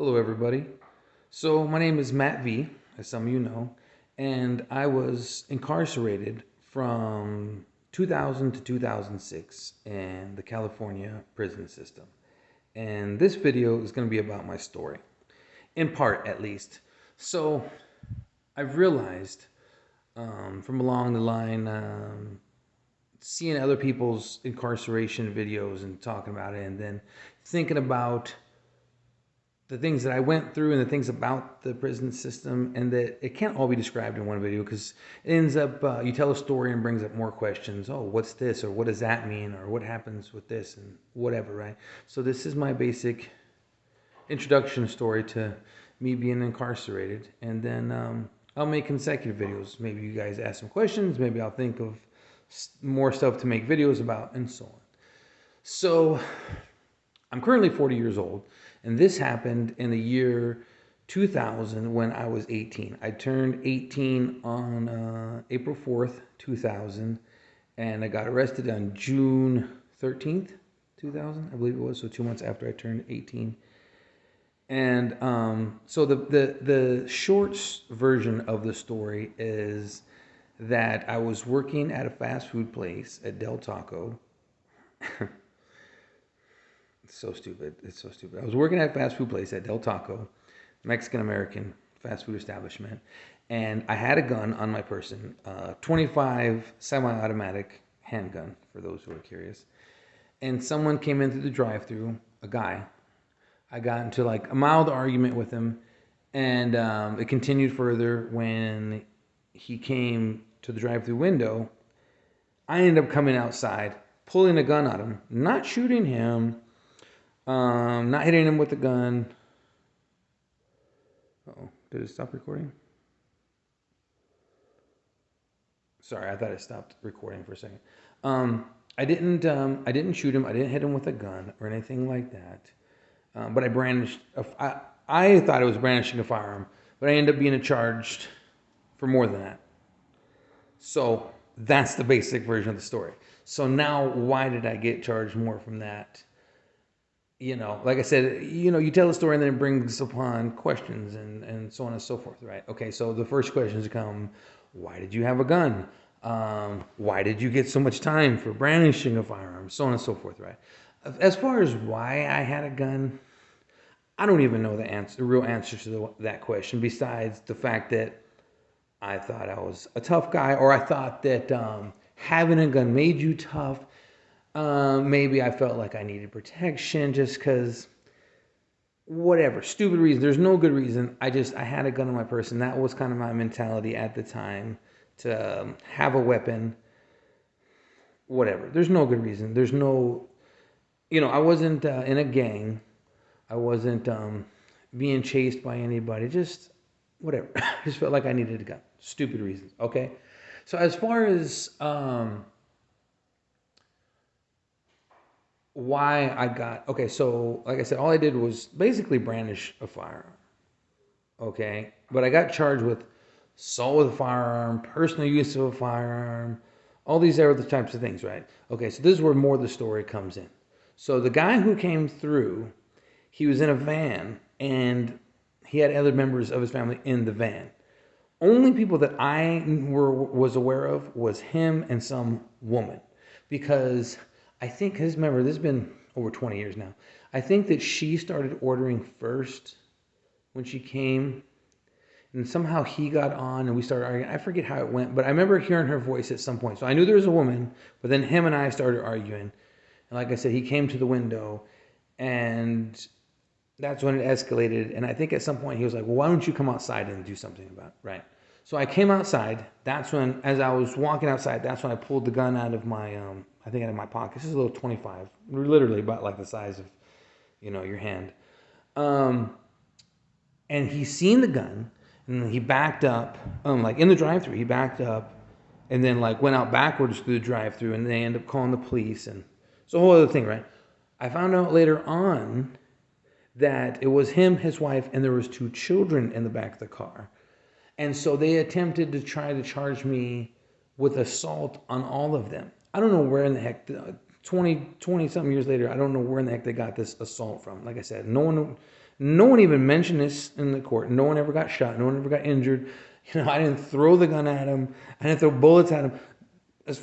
Hello, everybody. So, my name is Matt V, as some of you know, and I was incarcerated from 2000 to 2006 in the California prison system. And this video is going to be about my story, in part at least. So, I've realized from along the line, seeing other people's incarceration videos and talking about it, and then thinking about the things that I went through and the things about the prison system, and that it can't all be described in one video because it ends up, you tell a story and brings up more questions. Oh, what's this? Or what does that mean? Or what happens with this? And whatever, right? So this is my basic introduction story to me being incarcerated. And then I'll make consecutive videos. Maybe you guys ask some questions. Maybe I'll think of more stuff to make videos about and so on. So I'm currently 40 years old, and this happened in the year 2000 when I was 18. I turned 18 on April 4th, 2000, and I got arrested on June 13th, 2000, I believe it was, so 2 months after I turned 18. And so the short version of the story is that I was working at a fast food place at Del Taco. It's so stupid. It's so stupid. I was working at a fast food place at Del Taco, Mexican-American fast food establishment, and I had a gun on my person, 25 semi-automatic handgun, for those who are curious. And someone came in through the drive-thru, a guy. I got into like a mild argument with him, and it continued further when he came to the drive-thru window. I ended up coming outside, pulling a gun on him, not shooting him, not hitting him with the gun. Uh-oh, did it stop recording? Sorry, I thought it stopped recording for a second. I didn't shoot him. I didn't hit him with a gun or anything like that. But I brandished. I thought it was brandishing a firearm, but I ended up being charged for more than that. So that's the basic version of the story. So now, why did I get charged more from that? You know, like I said, you tell a story and then it brings upon questions and so on and so forth, right? Okay, so the first questions come, why did you have a gun? Why did you get so much time for brandishing a firearm? So on and so forth, right? As far as why I had a gun, I don't even know the real answer to that question, besides the fact that I thought I was a tough guy, or I thought that having a gun made you tough. Maybe I felt like I needed protection just because, whatever, stupid reason. There's no good reason. I had a gun on my person. That was kind of my mentality at the time, to have a weapon, whatever. There's no good reason. There's no, I wasn't in a gang. I wasn't being chased by anybody. Just whatever. I just felt like I needed a gun. Stupid reasons. Okay. So as far as why I got, okay, so like I said, all I did was basically brandish a firearm, okay? But I got charged with assault with a firearm, personal use of a firearm, all these other types of things, right? Okay, so this is where more of the story comes in. So the guy who came through, he was in a van, and he had other members of his family in the van. Only people that I was aware of was him and some woman, because I think, remember, this has been over 20 years now. I think that she started ordering first when she came, and somehow he got on and we started arguing. I forget how it went, but I remember hearing her voice at some point. So I knew there was a woman, but then him and I started arguing. And like I said, he came to the window, and that's when it escalated. And I think at some point he was like, well, why don't you come outside and do something about it, right? So I came outside. That's when, as I was walking outside, that's when I pulled the gun out of my, I think out of my pocket. This is a little 25, literally about like the size of, your hand. And he seen the gun, and he backed up, like in the drive-thru, he backed up, and then like went out backwards through the drive-thru, and they ended up calling the police, and it's a whole other thing, right? I found out later on that it was him, his wife, and there was 2 children in the back of the car. And so they attempted to try to charge me with assault on all of them. I don't know where in the heck 20 something years later, I don't know where in the heck they got this assault from. Like I said, no one even mentioned this in the court. No one ever got shot. No one ever got injured. I didn't throw the gun at him. I didn't throw bullets at him.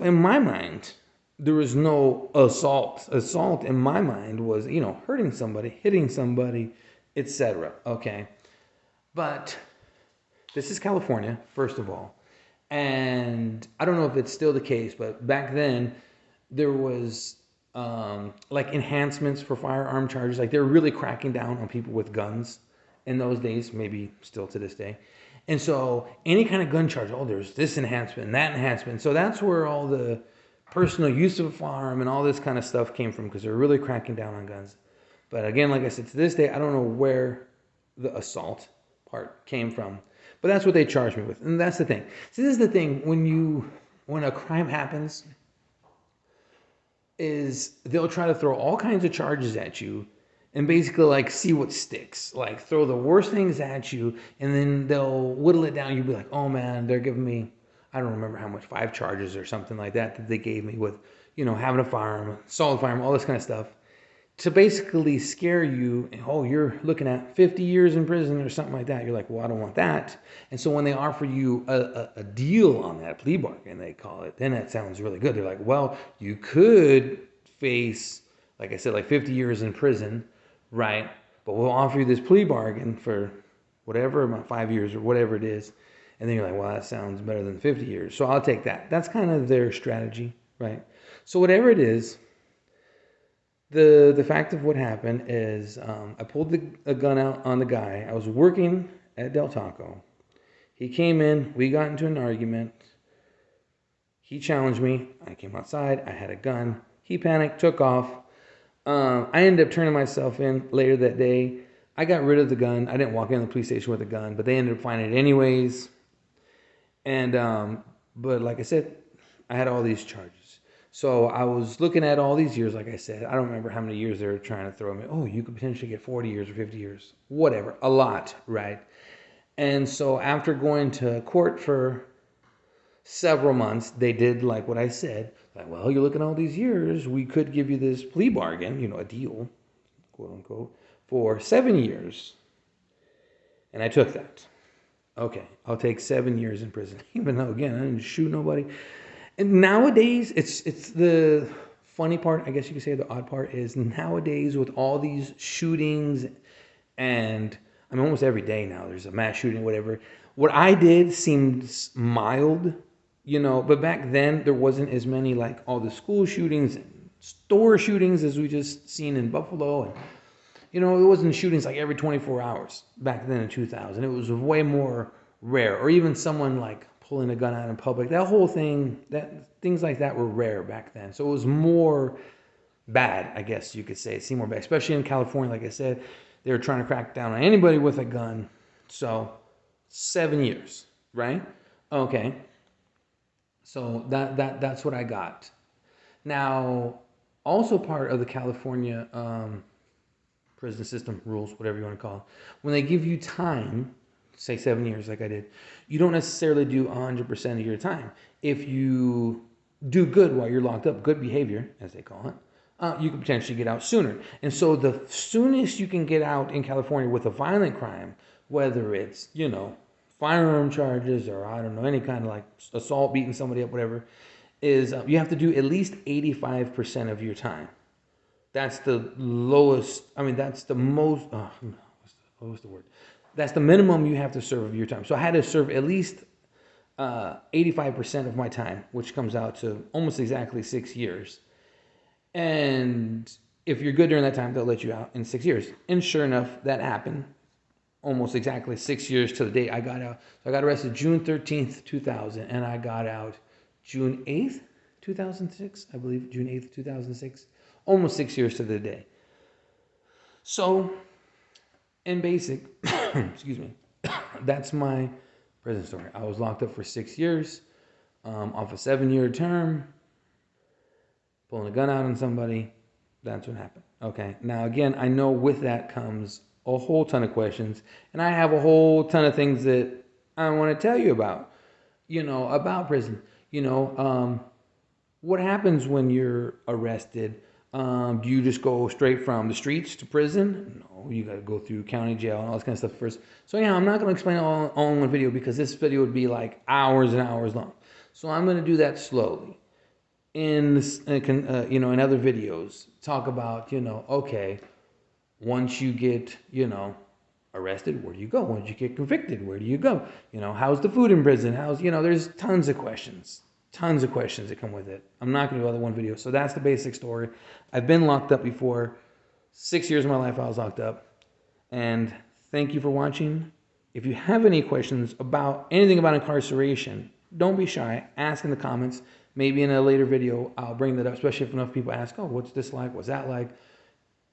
In my mind, there was no assault. Assault in my mind was, hurting somebody, hitting somebody, etc. Okay. But this is California, first of all. And I don't know if it's still the case, but back then there was like enhancements for firearm charges. Like they're really cracking down on people with guns in those days, maybe still to this day. And so any kind of gun charge, there's this enhancement and that enhancement. So that's where all the personal use of a firearm and all this kind of stuff came from, because they're really cracking down on guns. But again, like I said, to this day, I don't know where the assault part came from. But that's what they charged me with. And that's the thing. So this is the thing, when a crime happens, is they'll try to throw all kinds of charges at you and basically like see what sticks. Like throw the worst things at you, and then they'll whittle it down. You'll be like, oh man, they're giving me, I don't remember how much, 5 charges or something like that they gave me with, having a firearm, solid firearm, all this kind of stuff, to basically scare you. Oh, you're looking at 50 years in prison or something like that. You're like, well, I don't want that. And so when they offer you a deal on that, plea bargain, they call it, then that sounds really good. They're like, well, you could face, like I said, like 50 years in prison, right? But we'll offer you this plea bargain for whatever, about 5 years or whatever it is. And then you're like, well, that sounds better than 50 years. So I'll take that. That's kind of their strategy, right? So whatever it is, the fact of what happened is I pulled a gun out on the guy. I was working at Del Taco. He came in. We got into an argument. He challenged me. I came outside. I had a gun. He panicked, took off. I ended up turning myself in later that day. I got rid of the gun. I didn't walk in the police station with a gun, but they ended up finding it anyways. And but like I said, I had all these charges. So I was looking at all these years, like I said. I don't remember how many years they were trying to throw me. Oh, you could potentially get 40 years or 50 years. Whatever. A lot, right? And so after going to court for several months, they did like what I said. Like, well, you're looking at all these years. We could give you this plea bargain, a deal, quote unquote, for 7 years. And I took that. Okay, I'll take 7 years in prison, even though, again, I didn't shoot nobody. And nowadays, it's the funny part, I guess you could say the odd part, is nowadays with all these shootings, and I mean, almost every day now there's a mass shooting, whatever. What I did seems mild, but back then there wasn't as many, like all the school shootings and store shootings as we just seen in Buffalo. And, it wasn't shootings like every 24 hours back then in 2000. It was way more rare, or even someone like pulling a gun out in public. That whole thing, things like that were rare back then. So it was more bad, I guess you could say. It seemed more bad, especially in California. Like I said, they were trying to crack down on anybody with a gun. So 7 years, right? Okay. So that's what I got. Now, also part of the California prison system rules, whatever you want to call it, when they give you time, say 7 years like I did, you don't necessarily do 100% of your time. If you do good while you're locked up, good behavior, as they call it, you can potentially get out sooner. And so the soonest you can get out in California with a violent crime, whether it's, firearm charges or, I don't know, any kind of like assault, beating somebody up, whatever, is you have to do at least 85% of your time. That's the lowest, that's the most, what's the word? That's the minimum you have to serve of your time. So I had to serve at least 85% of my time, which comes out to almost exactly 6 years. And if you're good during that time, they'll let you out in 6 years. And sure enough, that happened almost exactly 6 years to the date I got out. So I got arrested June 13th, 2000, and I got out June 8th, 2006, I believe, June 8th, 2006. Almost 6 years to the day. So, in basic, excuse me, that's my prison story. I was locked up for 6 years, off a 7-year term, pulling a gun out on somebody. That's what happened. Okay. Now, again, I know with that comes a whole ton of questions, and I have a whole ton of things that I want to tell you about, about prison. What happens when you're arrested? Do you just go straight from the streets to prison? No, you got to go through county jail and all this kind of stuff first. So yeah, I'm not going to explain it all in one video because this video would be like hours and hours long. So I'm going to do that slowly. In in other videos, talk about, okay, once you get, arrested, where do you go? Once you get convicted, where do you go? How's the food in prison? There's tons of questions that come with it. I'm not going to do all the one video. So that's the basic story. I've been locked up before. 6 years of my life I was locked up. And thank you for watching. If you have any questions about anything about incarceration, don't be shy. Ask in the comments. Maybe in a later video I'll bring that up, especially if enough people ask, oh, what's this like? What's that like?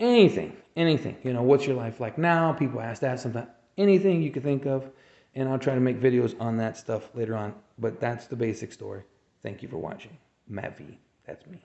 Anything. What's your life like now? People ask that sometimes. Anything you could think of. And I'll try to make videos on that stuff later on. But that's the basic story. Thank you for watching. Matt V. That's me.